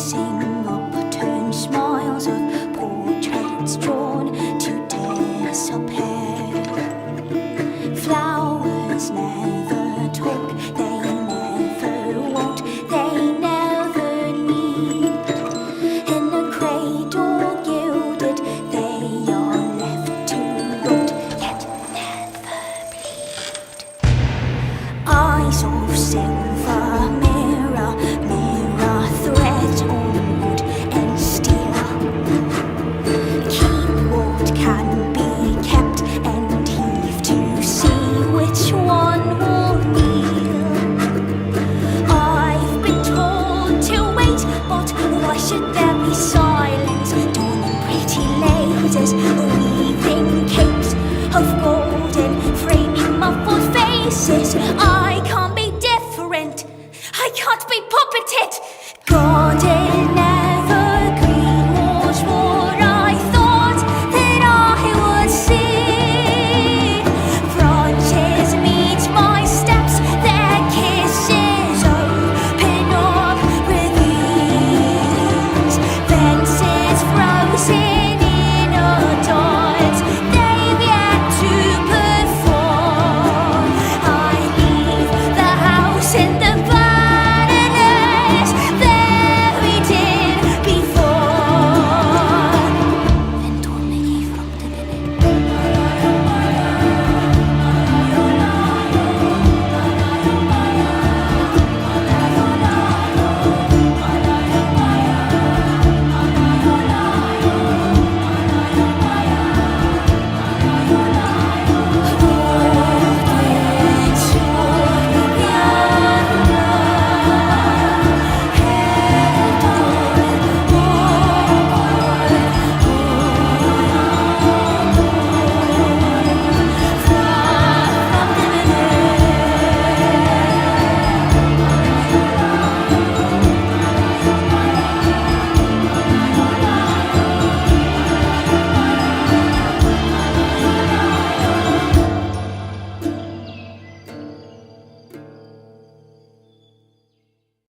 sing upturned smiles of portraits drawn to disappear. Flowers never talk, they never want, they never need. In a cradle gilded, they are left to rot, yet never bleed. Eyes of silver, mirror, mirror, thread on wood and steel. Keep what can be kept and heave to see which one will kneel. I've been told to wait, but why should there be so